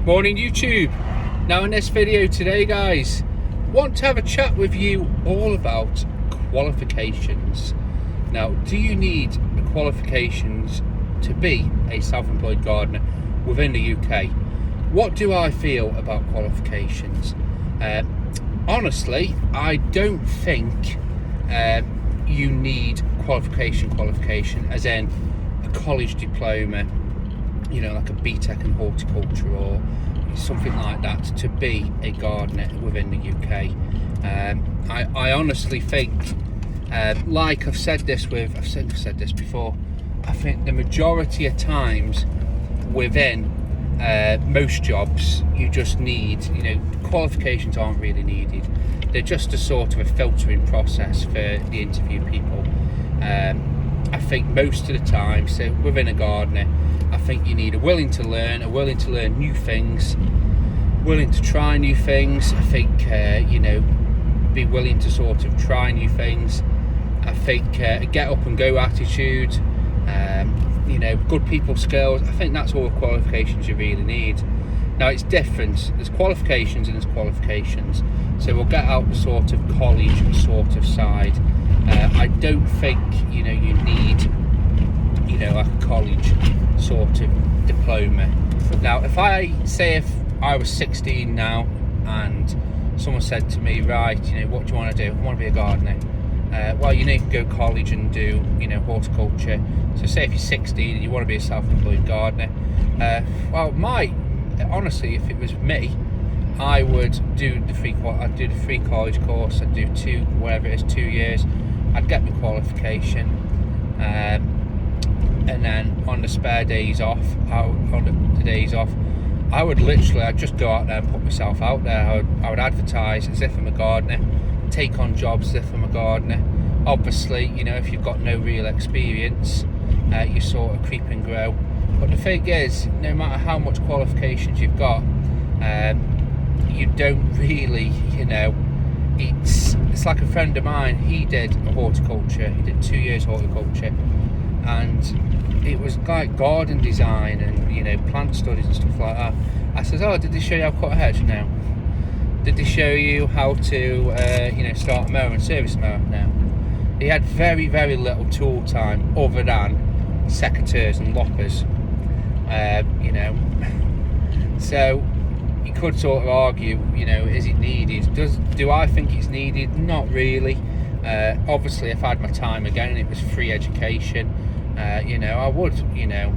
Morning YouTube. Now in this video today guys, want to have a chat with you all about qualifications. Now, do you need the qualifications to be a self-employed gardener within the UK? What do I feel about qualifications? Honestly, I don't think you need qualification as in a college diploma, you know, like a BTEC in horticulture or something like that, to be a gardener within the UK. I honestly think, like I've said this before, I think the majority of times within most jobs you just need, you know, qualifications aren't really needed. They're just a sort of a filtering process for the interview people. I think most of the time, so within a gardener, I think you need a willing to learn new things, willing to try new things. I think, you know, be willing to sort of try new things. I think a get up and go attitude, you know, good people skills. I think that's all the qualifications you really need. Now it's different, there's qualifications and there's qualifications. So we'll get out the sort of college sort of side. I don't think, you know, you need, you know, a college sort of diploma. Now if I was 16 now and someone said to me, right, you know, what do you want to do? I want to be a gardener. Well, you know, you can go to college and do, you know, horticulture. So say if you're 16 and you want to be a self-employed gardener, honestly, if it was me, I would do the free college course. I'd do 2 years. I'd get my qualification, and then on the spare days off, I'd just go out there and put myself out there. I would advertise as if I'm a gardener, take on jobs as if I'm a gardener. Obviously, you know, if you've got no real experience, you sort of creep and grow. But the thing is, no matter how much qualifications you've got, you don't really, you know, it's like a friend of mine, he did horticulture, he did 2 years horticulture, and it was like garden design and, you know, plant studies and stuff like that. I says, oh, did they show you how to cut a hedge? No. Did they show you how to, you know, start a mower and service a mower? No. He had very, very little tool time other than secateurs and loppers, you know. So you could sort of argue, you know, is it needed? Do I think it's needed? Not really. Obviously, if I had my time again and it was free education, you know, I would, you know,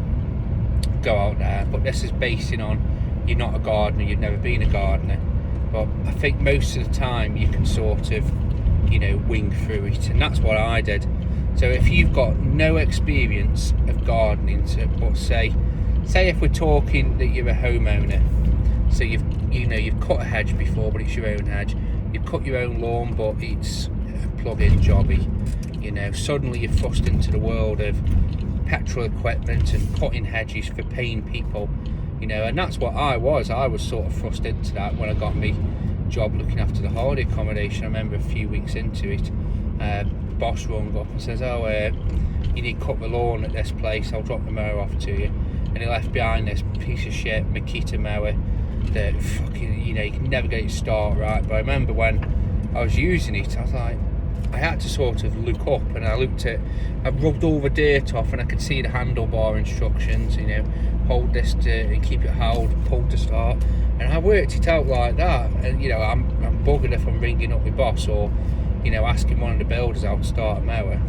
go out there. But this is basing on you're not a gardener, you've never been a gardener. But I think most of the time you can sort of, you know, wing through it, and that's what I did. So if you've got no experience of gardening, but say if we're talking that you're a homeowner, so you've cut a hedge before, but it's your own hedge. You've cut your own lawn, but it's a plug-in jobby. You know, suddenly you're thrust into the world of petrol equipment and cutting hedges for paying people. You know, and that's what I was. I was sort of thrust into that when I got me job looking after the holiday accommodation. I remember a few weeks into it, boss rung up and says, oh, you need to cut the lawn at this place, I'll drop the mower off to you. And he left behind this piece of shit Makita mower that fucking, you know, you can never get it to start right. But I remember when I was using it, I was like, I had to sort of look up, and I rubbed all the dirt off, and I could see the handlebar instructions, you know, hold this to keep it held, pull to start, and I worked it out like that. And you know, I'm buggered if I'm ringing up my boss or, you know, asking one of the builders how to start a mower.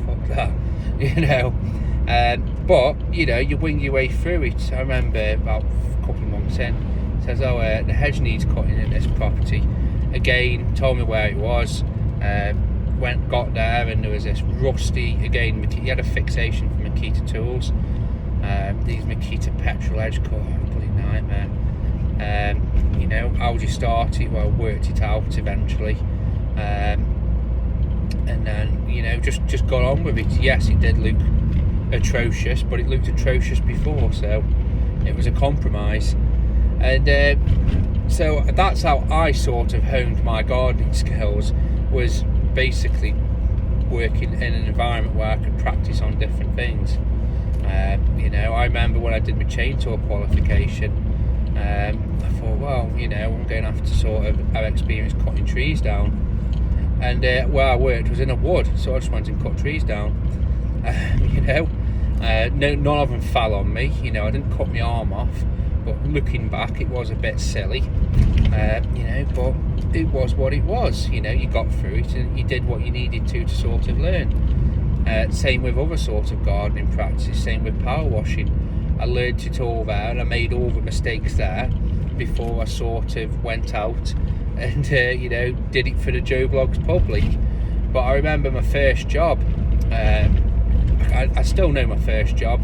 Fuck that, you know. But you know, you wing your way through it. I remember about a couple of months in, says, oh, the hedge needs cutting at this property. Again, told me where it was. Got there, and there was this rusty, again, he had a fixation for Makita tools. These Makita petrol edge cut, bloody nightmare. You know, how would you start it? Well, worked it out eventually. And then, you know, just got on with it. Yes, it did look atrocious, but it looked atrocious before, so it was a compromise. And so that's how I sort of honed my gardening skills, was basically working in an environment where I could practice on different things. You know, I remember when I did my chainsaw qualification, I thought, well, you know, I'm going to have to sort of have experience cutting trees down. And where I worked was in a wood, so I just went and cut trees down. You know, none of them fell on me. You know, I didn't cut my arm off, but looking back, it was a bit silly. You know, but it was what it was. You know, you got through it and you did what you needed to sort of learn. Same with other sort of gardening practices. Same with power washing. I learned it all there, and I made all the mistakes there before I sort of went out and you know, did it for the Joe Blogs public. But I remember my first job. I still know my first job,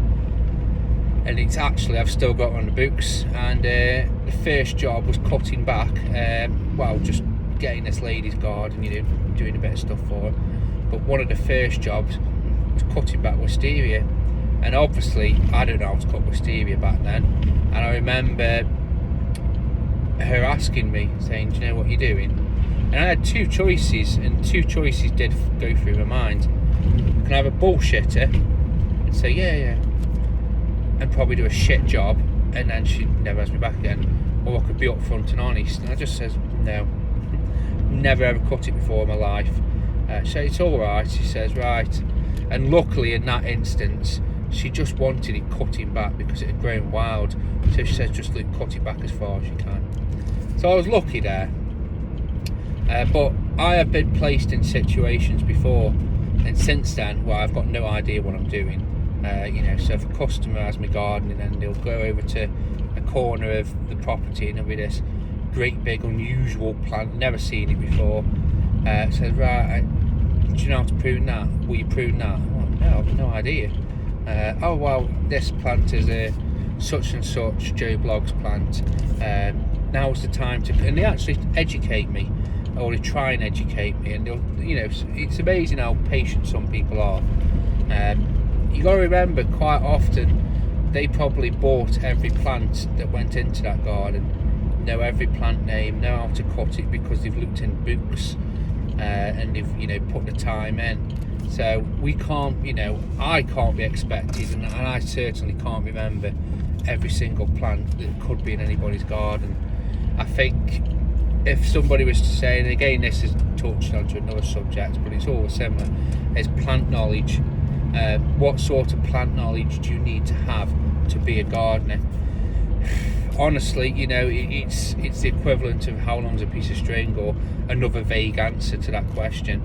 and it's actually, I've still got it on the books. And the first job was cutting back, well, just getting this lady's garden, you know, doing a bit of stuff for her. But one of the first jobs was cutting back wisteria, and obviously I don't know how to cut wisteria back then. And I remember her asking me, saying, do you know what you're doing? And I had two choices, and two choices did go through my mind. Can I have a bullshitter and say yeah, and probably do a shit job, and then she'd never ask me back again? Or I could be upfront and honest. And I just says no, never ever cut it before in my life. So it's all right. She says, right. And luckily in that instance, she just wanted it cutting back because it had grown wild. So she says, just look, cut it back as far as you can. So I was lucky there. But I have been placed in situations before, and since then, well, I've got no idea what I'm doing. You know, so if a customer has me gardening, and they'll go over to a corner of the property and there'll be this great big unusual plant, never seen it before. Says, right, do you know how to prune that? Will you prune that? Oh, no, I've no idea. Oh well, this plant is a such and such Joe Blogs plant. Now's the time to, and they actually educate me, or they try and educate me, and they'll, you know, it's amazing how patient some people are. You got to remember, quite often they probably bought every plant that went into that garden, know every plant name, know how to cut it because they've looked in books, and they've, you know, put the time in. So we can't, you know, I can't be expected, and I certainly can't remember every single plant that could be in anybody's garden. I think if somebody was to say, and again this is touched onto another subject, but it's all similar, is plant knowledge. What sort of plant knowledge do you need to have to be a gardener? Honestly, you know, it's the equivalent of how long's a piece of string, or another vague answer to that question.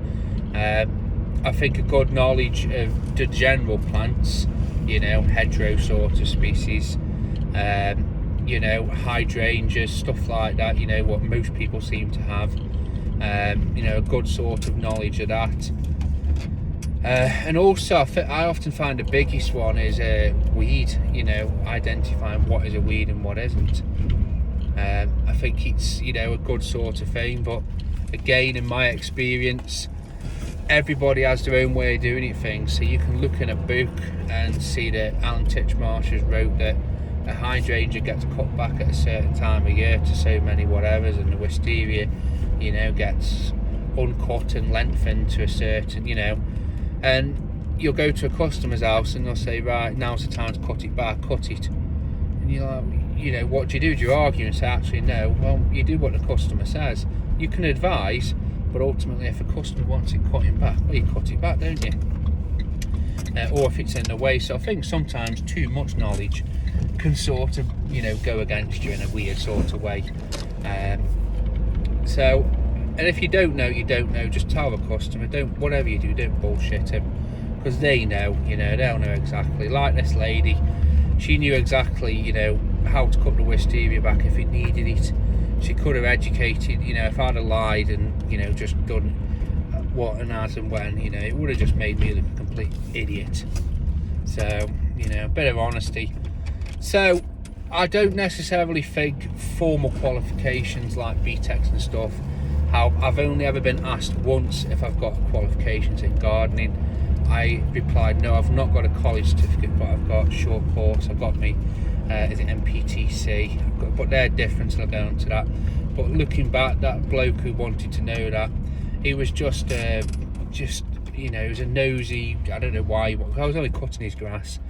I think a good knowledge of the general plants, you know, hedgerow sort of species, you know, hydrangeas, stuff like that, you know, what most people seem to have, you know, a good sort of knowledge of that. And also I often find the biggest one is weed, you know, identifying what is a weed and what isn't. I think it's, you know, a good sort of thing, but again, in my experience, everybody has their own way of doing things. So you can look in a book and see that Alan Titchmarsh has wrote that a hydrangea gets cut back at a certain time of year to so many whatevers, and the wisteria, you know, gets uncut and lengthened to a certain, you know. And you'll go to a customer's house and they'll say, right, now's the time to cut it back, cut it. And you're like, you know, what do you do? Do you argue and say, actually no? Well, you do what the customer says. You can advise, but ultimately if a customer wants it cutting back, well, you cut it back, don't you? Or if it's in the way. So I think sometimes too much knowledge can sort of, you know, go against you in a weird sort of way. So, and if you don't know, you don't know. Just tell the customer, don't, whatever you do, don't bullshit him, because they know, you know, they'll know exactly. Like this lady, she knew exactly, you know, how to cut the wisteria back if it needed it. She could have educated, you know, if I'd have lied and, you know, just done what and as and when, you know, it would have just made me look a complete idiot. So, you know, a bit of honesty. So I don't necessarily think formal qualifications like BTECs and stuff. How I've only ever been asked once if I've got qualifications in gardening. I replied, no, I've not got a college certificate, but I've got a short course. I've got me, is it MPTC? But they're different, so I'll go on to that. But looking back, that bloke who wanted to know that, he was just you know, he was a nosy, I don't know why, I was only cutting his grass.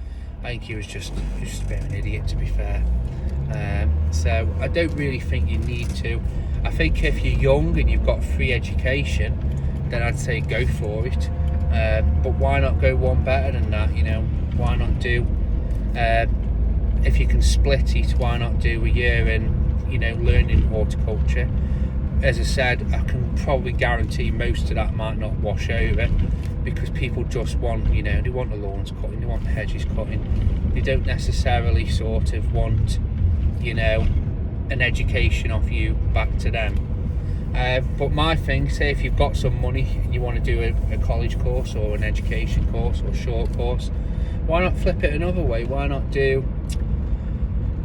I think he was just a bit of an idiot, to be fair. So I don't really think you need to. I think if you're young and you've got free education, then I'd say go for it. But why not go one better than that? Why not do, if you can split it, why not do a year in learning horticulture? As I said, I can probably guarantee most of that might not wash over, because people just want, they want the lawns cutting, they want the hedges cutting. They don't necessarily sort of want, an education off you back to them. But my thing, say if you've got some money and you want to do a college course or an education course or a short course, why not flip it another way? Why not do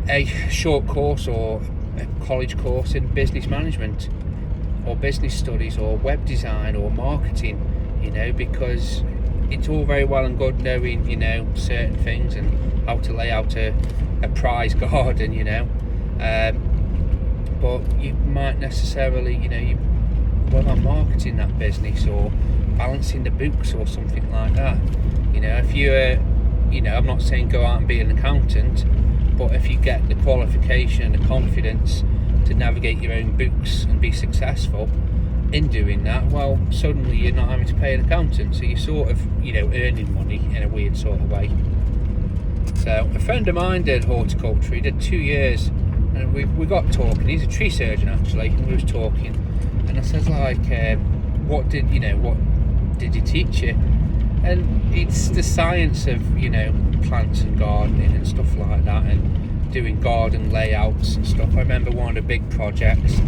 a short course or a college course in business management or business studies or web design or marketing? Because it's all very well and good knowing certain things and how to lay out a prize garden, but you might necessarily well, not marketing that business or balancing the books or something like that. If you're I'm not saying go out and be an accountant, but if you get the qualification and the confidence to navigate your own books and be successful in doing that, well, suddenly you're not having to pay an accountant, so you're sort of earning money in a weird sort of way. So a friend of mine did horticulture. He did 2 years, and we got talking. He's a tree surgeon actually, and we was talking, and I said what did he teach you? And it's the science of plants and gardening and stuff like that, and doing garden layouts and stuff. I remember one of the big projects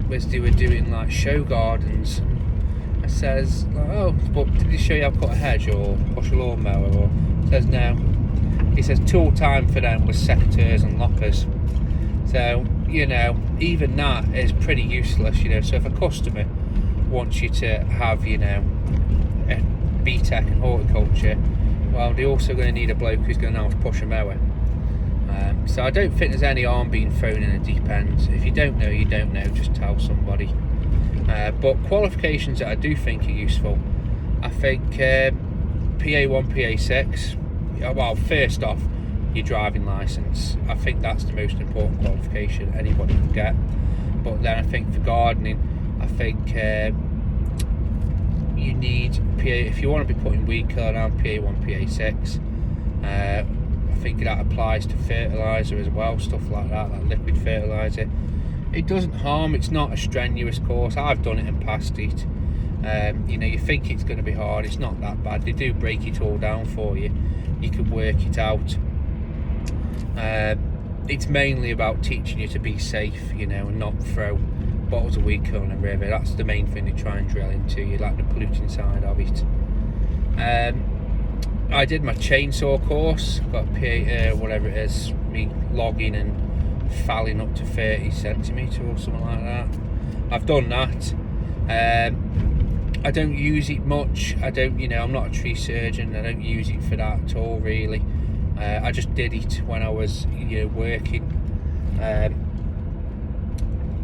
was they were doing like show gardens. I says, oh, but did he show you how to cut a hedge or push a lawnmower? Or says no. He says tool time for them was secateurs and loppers. So even that is pretty useless. So if a customer wants you to have a BTEC in horticulture, well, they're also going to need a bloke who's going to know how to push a mower. So I don't think there's any harm being thrown in a deep end. If you don't know, you don't know, just tell somebody. But qualifications that I do think are useful, I think PA1, PA6, well, first off, your driving licence. I think that's the most important qualification anybody can get. But then I think for gardening, I think you need PA, if you want to be putting weed killer down, PA1, PA6. I think that applies to fertiliser as well, stuff like that, like liquid fertiliser. It doesn't harm, it's not a strenuous course. I've done it and passed it. You think it's going to be hard, it's not that bad. They do break it all down for you. You can work it out. It's mainly about teaching you to be safe, and not throw bottles of weed killer in a river. That's the main thing they try and drill into you, like the polluting side of it. I did my chainsaw course, got a whatever it is, me logging and falling up to 30 centimetre or something like that. I've done that. I don't use it much. I'm not a tree surgeon. I don't use it for that at all, really. I just did it when I was working.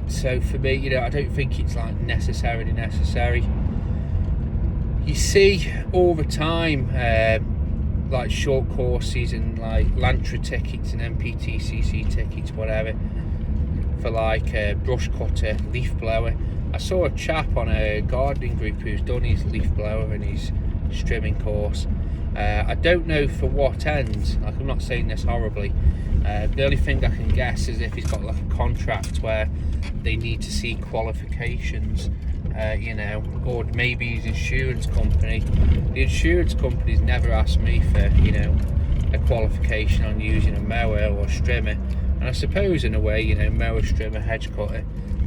So for me, I don't think it's like necessarily necessary. You see all the time like short courses and like Lantra tickets and MPTCC tickets, whatever, for like a brush cutter, leaf blower. I saw a chap on a gardening group who's done his leaf blower and his trimming course. I don't know for what end, like I'm not saying this horribly. The only thing I can guess is if he's got like a contract where they need to see qualifications, or maybe his insurance company. The insurance company's never asked me for, a qualification on using a mower or a strimmer. And I suppose in a way, mower, strimmer, hedge cutter,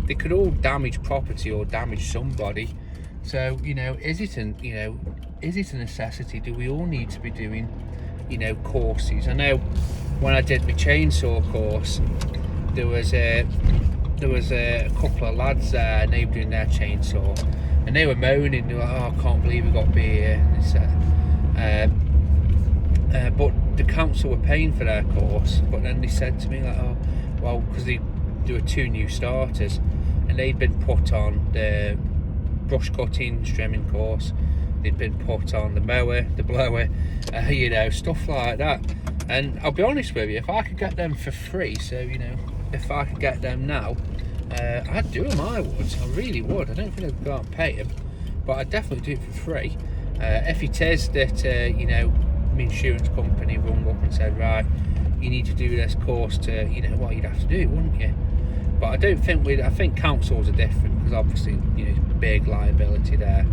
they could all damage property or damage somebody. So, is it a necessity? Do we all need to be doing, courses? I know when I did my chainsaw course, there was a couple of lads there, and they were doing their chainsaw, and they were moaning. They were like, "Oh, I can't believe we got to be here." But the council were paying for their course. But then they said to me like, "Oh, well," because there were 2 new starters, and they'd been put on the brush cutting, trimming course. They'd been put on the mower, the blower, stuff like that. And I'll be honest with you, if I could get them for free, so you know, if I could get them now, I'd do them. I would. I really would. I don't think I'd go out and pay them, but I'd definitely do it for free. If it is that you know, my insurance company rung up and said, right, you need to do this course to, you know, well, you'd have to do it, wouldn't you? But I don't think I think councils are different, because obviously, you know, big liability there.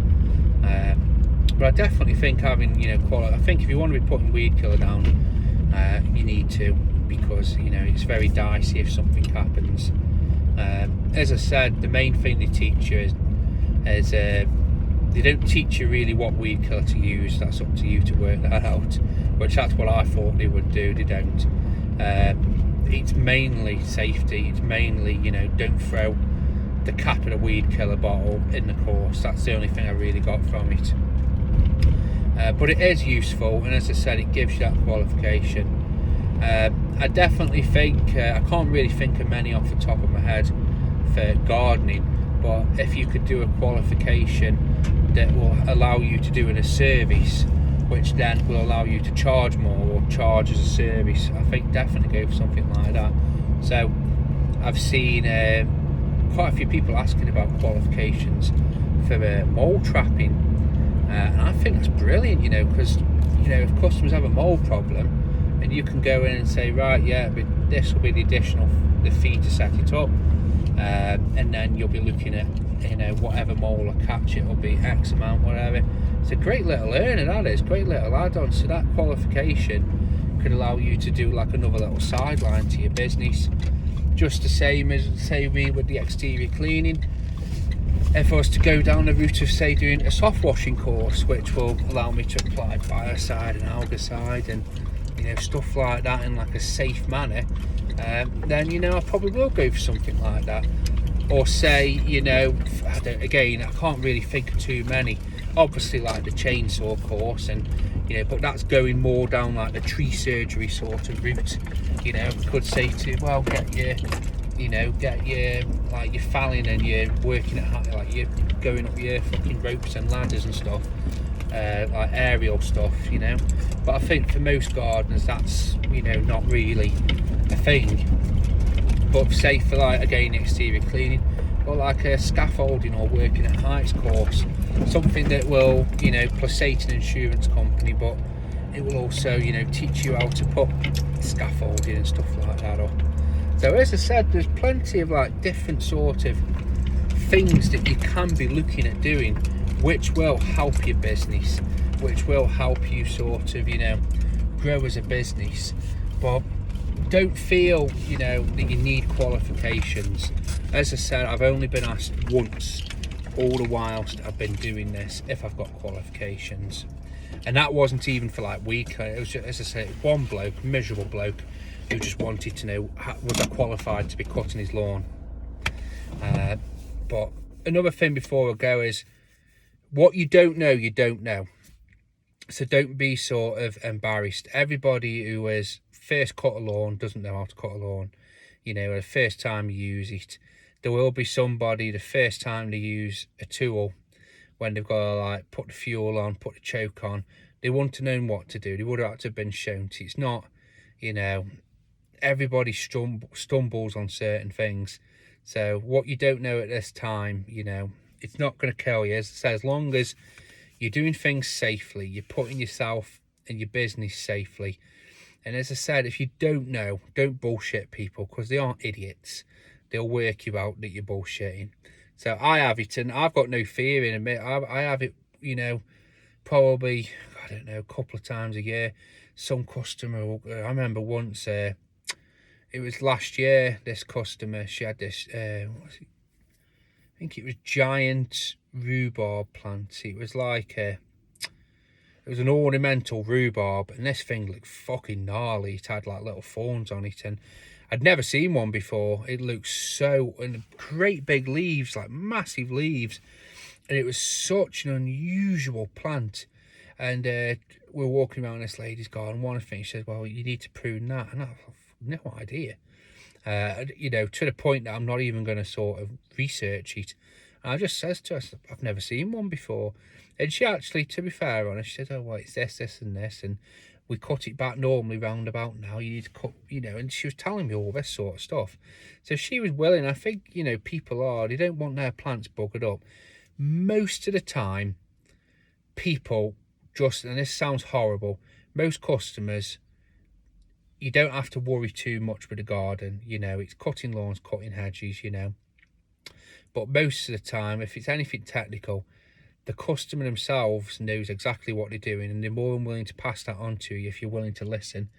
But I definitely think having, you know, quality. I think if you want to be putting weed killer down, you need to, because you know it's very dicey if something happens. As I said, the main thing they teach you is they don't teach you really what weed killer to use. That's up to you to work that out, which that's what I thought they would do. They don't. It's mainly safety. It's mainly, you know, don't throw the cap of a weed killer bottle in the course. That's the only thing I really got from it. But it is useful, and as I said, it gives you that qualification. I definitely think, I can't really think of many off the top of my head for gardening, but if you could do a qualification that will allow you to do in a service, which then will allow you to charge more or charge as a service, I think definitely go for something like that. So I've seen quite a few people asking about qualifications for mole trapping, and I think that's brilliant, you know, because, you know, if customers have a mole problem, and you can go in and say, right, yeah, but this will be the fee to set it up, and then you'll be looking at, you know, whatever mole or catch it will be X amount, whatever. It's a great little earner, that is, great little add-on. So that qualification could allow you to do like another little sideline to your business, just the same as, say, me with the exterior cleaning. If I was to go down the route of, say, doing a soft washing course, which will allow me to apply biocide and algicide and, you know, stuff like that in like a safe manner, then, you know, I probably will go for something like that. Or say, you know, I can't really think of too many. Obviously, like the chainsaw course, and, you know, but that's going more down like the tree surgery sort of route. You know, could say to, well, get your like your falling, and you're working at, like, you're going up your fucking ropes and ladders and stuff, like aerial stuff, you know. But I think for most gardeners, that's, you know, not really a thing. But say for, like, again, exterior cleaning, or like a scaffolding or working at heights course, something that will, you know, plus say to an insurance company, but it will also, you know, teach you how to put scaffolding and stuff like that up. So as I said, there's plenty of like different sort of things that you can be looking at doing, which will help your business, which will help you sort of, you know, grow as a business. But don't feel, you know, that you need qualifications. As I said, I've only been asked once all the whilst I've been doing this if I've got qualifications, and that wasn't even for like week. It was just, as I said, one bloke, miserable bloke, who just wanted to know, was I qualified to be cutting his lawn. But another thing before I go is, what you don't know, you don't know. So don't be sort of embarrassed. Everybody who has first cut a lawn doesn't know how to cut a lawn. You know, the first time you use it, there will be somebody the first time they use a tool, when they've got to like put the fuel on, put the choke on, they wouldn't have known what to do. They would have had to have been shown to. It's not, you know, everybody stumbles on certain things. So what you don't know at this time, you know, it's not going to kill you. As I say, as long as you're doing things safely, you're putting yourself and your business safely. And as I said, if you don't know, don't bullshit people, because they aren't idiots. They'll work you out that you're bullshitting. So I have it, and I've got no fear in it. I have it, you know, probably, I don't know, a couple of times a year. Some customer, I remember once, it was last year, this customer, she had this, what was it? I think it was giant rhubarb plant. It was like it was an ornamental rhubarb, and this thing looked fucking gnarly. It had like little thorns on it, and I'd never seen one before. It looked so, and great big leaves, like massive leaves, and it was such an unusual plant. And we were walking around this lady's garden. One thing, she said, well, you need to prune that, and I have no idea. You know, to the point that I'm not even going to sort of research it. And I just says to her, I've never seen one before. And she actually, to be fair on her, she said, oh, well, it's this, this and this. And we cut it back normally round about now. You need to cut, you know, and she was telling me all this sort of stuff. So she was willing. I think, you know, people are, they don't want their plants buggered up. Most of the time, people just, and this sounds horrible, most customers, you don't have to worry too much with the garden. You know, it's cutting lawns, cutting hedges, you know. But most of the time, if it's anything technical, the customer themselves knows exactly what they're doing, and they're more than willing to pass that on to you if you're willing to listen.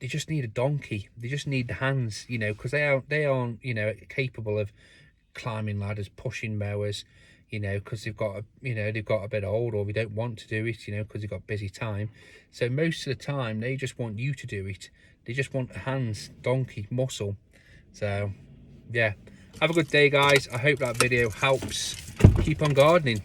They just need a donkey. They just need the hands, you know, because they aren't, you know, capable of climbing ladders, pushing mowers, you know, because they've got, you know, they've got a bit old, or they don't want to do it, you know, because they've got busy time. So most of the time, they just want you to do it. They just want hands, donkey, muscle. So, yeah. Have a good day, guys. I hope that video helps. Keep on gardening.